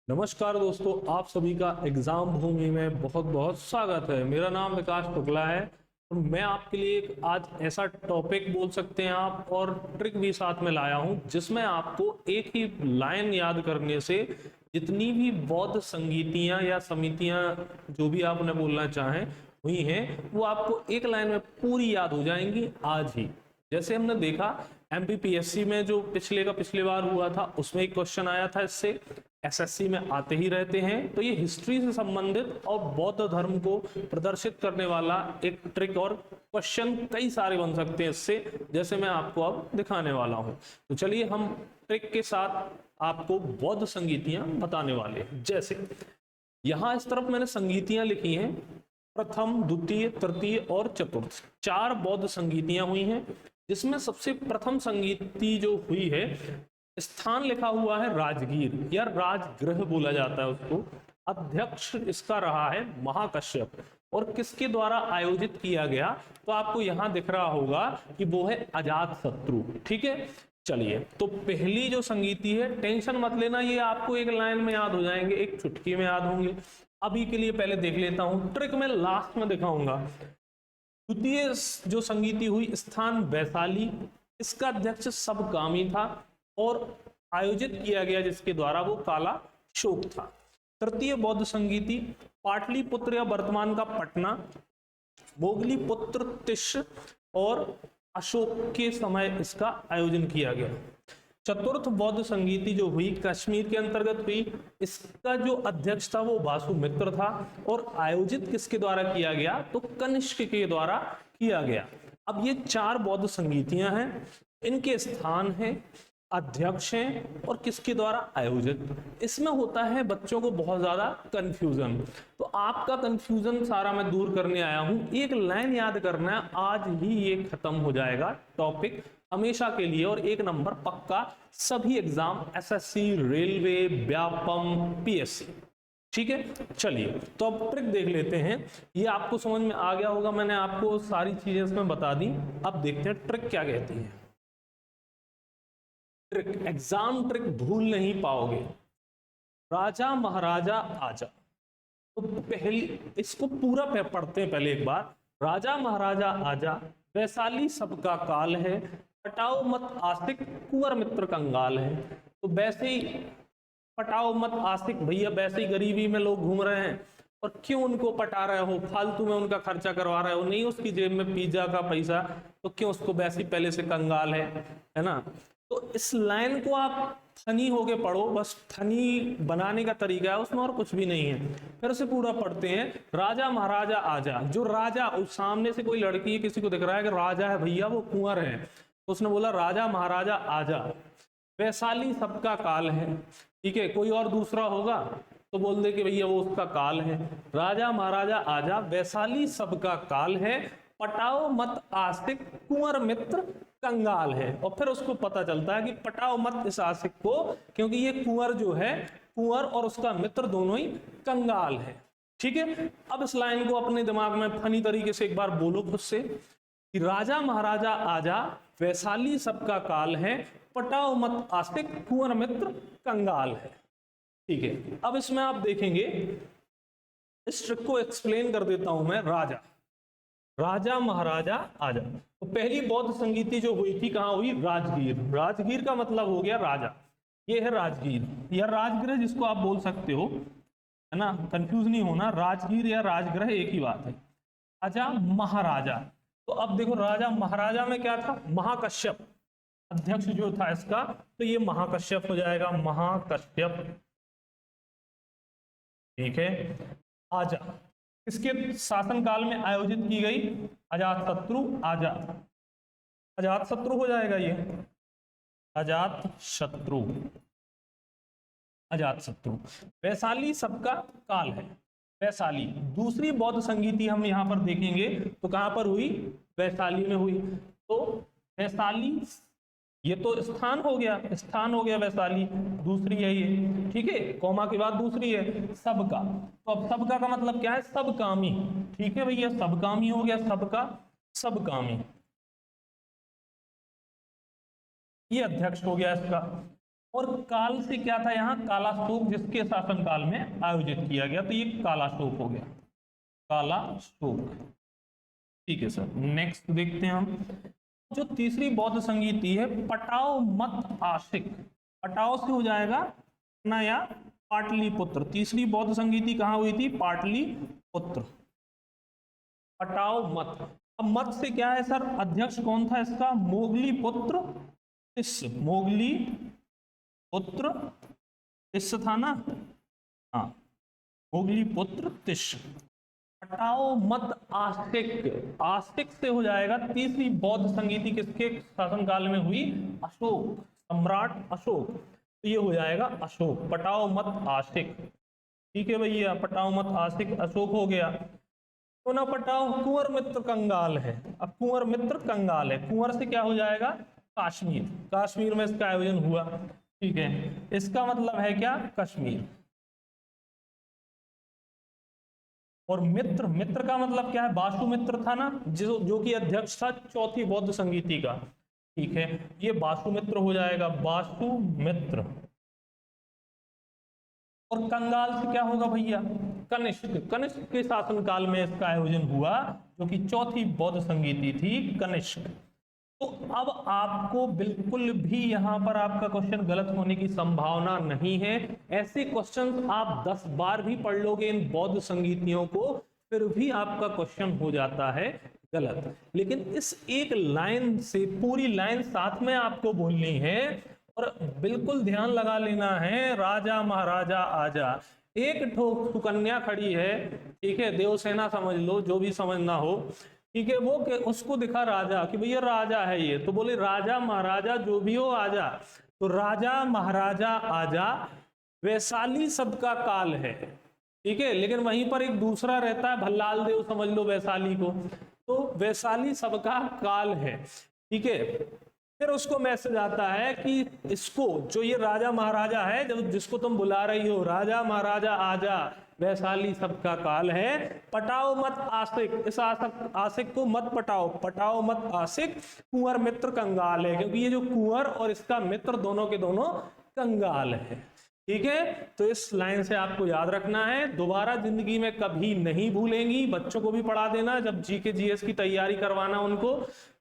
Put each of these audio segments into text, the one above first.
नमस्कार दोस्तों, आप सभी का एग्जाम भूमि में बहुत बहुत स्वागत है। मेरा नाम विकास शुक्ला है और मैं आपके लिए एक आज ऐसा टॉपिक बोल सकते हैं आप और ट्रिक भी साथ में लाया हूं जिसमें आपको एक ही लाइन याद करने से जितनी भी बौद्ध संगीतियां या समितियां जो भी आपने बोलना चाहें हुई हैं वो आपको एक लाइन में पूरी याद हो जाएंगी आज ही। जैसे हमने देखा एमपीपीएससी में जो पिछले बार हुआ था उसमें एक क्वेश्चन आया था, इससे एसएससी में आते ही रहते हैं। तो ये हिस्ट्री से संबंधित और बौद्ध धर्म को प्रदर्शित करने वाला एक ट्रिक और क्वेश्चन कई सारे बन सकते हैं इससे, जैसे मैं आपको अब दिखाने वाला हूं। तो चलिए हम ट्रिक के साथ आपको बौद्ध संगीतियां बताने वाले हैं। जैसे यहां इस तरफ मैंने संगीतियां लिखी हैं, प्रथम, द्वितीय, तृतीय और चतुर्थ, 4 बौद्ध संगीतियां हुई हैं। जिसमें सबसे प्रथम संगीति जो हुई है, स्थान लिखा हुआ है राजगीर या राजगृह बोला जाता है उसको। अध्यक्ष इसका रहा है महाकश्यप और किसके द्वारा आयोजित किया गया, तो आपको यहां दिख रहा होगा कि वो है अजातशत्रु। ठीक है, चलिए तो पहली जो संगीति है, टेंशन मत लेना, ये आपको एक लाइन में याद हो जाएंगे, एक चुटकी में याद होंगे। अभी के लिए पहले देख लेता हूं, ट्रिक में लास्ट में दिखाऊंगा। द्वितीय जो संगीति हुई, स्थान वैशाली, इसका अध्यक्ष सबकामी था और आयोजित किया गया जिसके द्वारा वो काला शोक था। तृतीय बौद्ध संगीति पाटलिपुत्र या वर्तमान का पटना, मोगलीपुत्र तिश और अशोक के समय इसका आयोजन किया गया। चतुर्थ बौद्ध संगीति जो हुई कश्मीर के अंतर्गत हुई, इसका जो अध्यक्ष था वो वासुमित्र था और आयोजित किसके द्वारा किया गया, तो कनिष्क के द्वारा किया गया। अब ये 4 बौद्ध संगीतियां हैं, इनके स्थान हैं, अध्यक्ष हैं और किसके द्वारा आयोजित। इसमें होता है बच्चों को बहुत ज्यादा कंफ्यूजन, तो आपका कंफ्यूजन सारा मैं दूर करने आया हूं। एक लाइन याद करना है, आज ही ये खत्म हो जाएगा टॉपिक हमेशा के लिए और 1 नंबर पक्का सभी exam SSC, railway, Vyapam, PSC. ठीक है, चलिए तो अब ट्रिक देख लेते हैं। ये आपको समझ में आ गया होगा, मैंने आपको सारी चीजें इसमें बता दी। अब देखते हैं ट्रिक क्या कहती है। ट्रिक, एग्जाम ट्रिक भूल नहीं पाओगे। राजा महाराजा आजा, तो पहले इसको पूरा पढ़ते हैं पहले एक बार। राजा महाराजा आजा, वैशाली सबका काल है, पटाओ मत आस्तिक, कुंवर मित्र कंगाल है। तो वैसे ही पटाओ मत आस्तिक, भैया वैसे ही गरीबी में लोग घूम रहे हैं और क्यों उनको पटा रहे हो, फालतू में उनका खर्चा करवा रहे हो, नहीं उसकी जेब में पिज्जा का पैसा, तो क्यों उसको वैसे ही पहले से कंगाल है ना। तो इस लाइन को आप फनी होके पढ़ो, बस फनी बनाने का तरीका है उसमें और कुछ भी नहीं है। फिर उसे पूरा पढ़ते हैं। राजा महाराजा आजा, जो राजा, उस सामने से कोई लड़की है, किसी को दिख रहा है कि राजा है, भैया वो कुंवर है, तो उसने बोला राजा महाराजा आजा। वैशाली सबका काल है, ठीक है, कोई और दूसरा होगा तो बोल दे कि भैया वो उसका काल है। राजा महाराजा आजा, वैशाली सबका काल है, पटाओ मत आस्तिक, कुंवर मित्र कंगाल है। और फिर उसको पता चलता है कि पटाओ मत इस आस्तिक को, क्योंकि ये कुंवर जो है, कुंवर और उसका मित्र दोनों ही कंगाल है। ठीक है, अब इस लाइन को अपने दिमाग में फनी तरीके से एक बार बोलो खुद से कि राजा महाराजा आजा, वैशाली सबका काल है, पटाओ मत आस्तिक, कुंवर मित्र कंगाल है। ठीक है, अब इसमें आप देखेंगे, इस ट्रिक को एक्सप्लेन कर देता हूं मैं। राजा महाराजा आजा, तो पहली बौद्ध संगीति जो हुई थी कहां हुई, राजगीर। राजगीर का मतलब हो गया राजा, ये है राजगीर या राजगृह जिसको आप बोल सकते हो, है ना, कंफ्यूज नहीं होना, राजगीर या राजगृह एक ही बात है। आजा महाराजा, तो अब देखो राजा महाराजा में क्या था, महाकश्यप अध्यक्ष जो था इसका, तो ये महाकश्यप हो जाएगा, महाकश्यप। ठीक है, आजा किसके शासन काल में आयोजित की गई, अजातशत्रु आजा, अजातशत्रु हो जाएगा ये, अजातशत्रु, अजातशत्रु। वैशाली सबका काल है, वैशाली। दूसरी बौद्ध संगीति हम यहां पर देखेंगे तो कहां पर हुई, वैशाली में हुई। तो वैशाली, ये तो स्थान हो गया वैशाली, दूसरी है ये, ठीक है, कौमा के बाद दूसरी है सबका। तो अब सबका का मतलब क्या है, सबकामी। ठीक है भैया, सबकामी हो गया, सबका सबकामी, ये अध्यक्ष हो गया इसका। और काल से क्या था यहाँ, काला शोक जिसके शासनकाल में आयोजित किया गया, तो ये काला शोक हो गया, काला शोक। ठीक है सर, नेक्स्ट देखते हैं हम। जो तीसरी बौद्ध संगीति है पटाव मत आशिक, पटाव से हो जाएगा नया पाटलिपुत्र। तीसरी बौद्ध संगीति कहाँ हुई थी, पाटलिपुत्र। पटाव मत, अब मत से क्या है सर, अध्यक्ष कौन था इसका, मोगली पुत्र तिस्य, मोगली पुत्र तिस्य था ना, हाँ मोगली पुत्र तिस्य। पटाव मत आस्तिक, आस्तिक से हो जाएगा तीसरी बौद्ध संगीति किसके शासनकाल में हुई, अशोक, सम्राट अशोक, तो ये हो जाएगा अशोक, पटाव मत आस्तिक। ठीक है भैया, पटाव मत आस्तिक अशोक हो गया। तो ना पटाव कुंवर मित्र कंगाल है, अब कुंवर मित्र कंगाल है, कुंवर से क्या हो जाएगा, काश्मीर, काश्मीर में इसका आयोजन हुआ। ठीक है, इसका मतलब है क्या, कश्मीर। और मित्र, मित्र का मतलब क्या है, वासुमित्र था ना, जो कि अध्यक्ष था चौथी बौद्ध संगीति का। ठीक है, ये वासुमित्र हो जाएगा, वासुमित्र। और कंगाल से क्या होगा भैया, कनिष्क, कनिष्क के शासनकाल में इसका आयोजन हुआ, जो कि चौथी बौद्ध संगीति थी, कनिष्क। तो अब आपको बिल्कुल भी यहां पर आपका क्वेश्चन गलत होने की संभावना नहीं है। ऐसे क्वेश्चन आप 10 बार भी पढ़ लोगे इन बौद्ध संगीतियों को, फिर भी आपका क्वेश्चन हो जाता है गलत। लेकिन इस एक लाइन से पूरी लाइन साथ में आपको बोलनी है और बिल्कुल ध्यान लगा लेना है, राजा महाराजा आजा। एक ठोक सुकन्या खड़ी है, ठीक है, देवसेना समझ लो, जो भी समझना हो, ठीक है, वो उसको दिखा राजा कि भैया राजा है ये, तो बोले राजा महाराजा जो भी हो आजा, तो राजा महाराजा आजा वैशाली सबका काल है। ठीक है, लेकिन वहीं पर एक दूसरा रहता है, भल्लाल देव समझ लो वैशाली को, तो वैशाली सबका काल है। ठीक है, फिर उसको मैसेज आता है कि इसको, जो ये राजा महाराजा है, जब जिसको तुम बुला रही हो राजा महाराजा आजा वैशाली सबका काल है, पटाओ मत आशिक, इस आशिक को मत पटाओ, पटाओ मत आशिक, कुंवर मित्र कंगाल है, क्योंकि ये जो कुंवर और इसका मित्र दोनों के दोनों कंगाल है। ठीक है, तो इस लाइन से आपको याद रखना है, दोबारा जिंदगी में कभी नहीं भूलेंगी। बच्चों को भी पढ़ा देना, जब जीके जीएस की तैयारी करवाना उनको,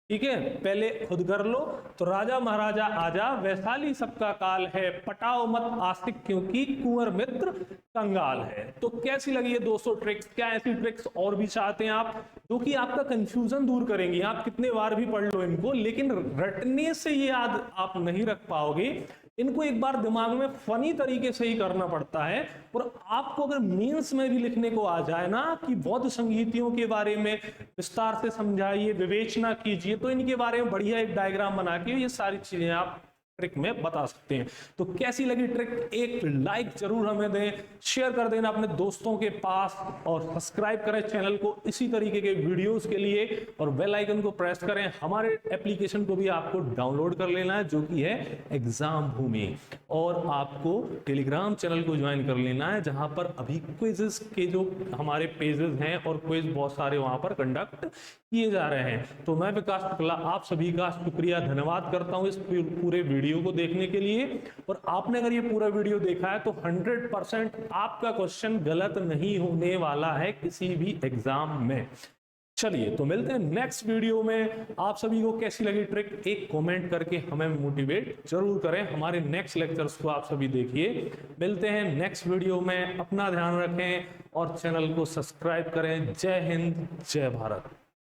ठीक है, पहले खुद कर लो। तो राजा महाराजा आजा वैशाली सबका काल है, पटाओ मत आस्तिक क्योंकि कुंवर मित्र कंगाल है। तो कैसी लगी ये 200 ट्रिक्स? क्या ऐसी ट्रिक्स और भी चाहते हैं आप, जो कि आपका कंफ्यूजन दूर करेंगी? आप कितने बार भी पढ़ लो इनको, लेकिन रटने से ये याद आप नहीं रख पाओगे। इनको एक बार दिमाग में फनी तरीके से ही करना पड़ता है। और आपको अगर मीन्स में भी लिखने को आ जाए ना कि बौद्ध संगीतियों के बारे में विस्तार से समझाइए, विवेचना कीजिए, तो इनके बारे में बढ़िया एक डायग्राम बना के ये सारी चीजें आप ट्रिक में बता सकते हैं। तो कैसी लगी ट्रिक? एक लाइक जरूर हमें दें, शेयर कर देना अपने दोस्तों के पास, और सब्सक्राइब करें चैनल को इसी तरीके के वीडियोस के लिए, और बेल आइकन को प्रेस करें। हमारे एप्लीकेशन को भी आपको डाउनलोड कर लेना है, जो कि है एग्जाम भूमि, और आपको टेलीग्राम चैनल को ज्वाइन कर लेना है, जहां पर अभी क्विजेस के जो हमारे पेजेस हैं और क्विज बहुत सारे वहां पर कंडक्ट किए जा रहे हैं। तो मैं विकास शुक्ला आप सभी का शुक्रिया, धन्यवाद करता हूं इस पूरे वीडियो को देखने के लिए। और आपने अगर ये पूरा वीडियो देखा है तो 100% आपका क्वेश्चन गलत नहीं होने वाला है किसी भी एग्जाम में। चलिए, तो मिलते हैं नेक्स्ट वीडियो में। आप सभी को कैसी लगी ट्रिक एक कमेंट करके हमें मोटिवेट जरूर करें। हमारे नेक्स्ट लेक्चर्स को आप सभी देखिए। मिलते हैं नेक्स्ट वीडियो में, अपना ध्यान रखें और चैनल को सब्सक्राइब करें। जय हिंद, जय भारत।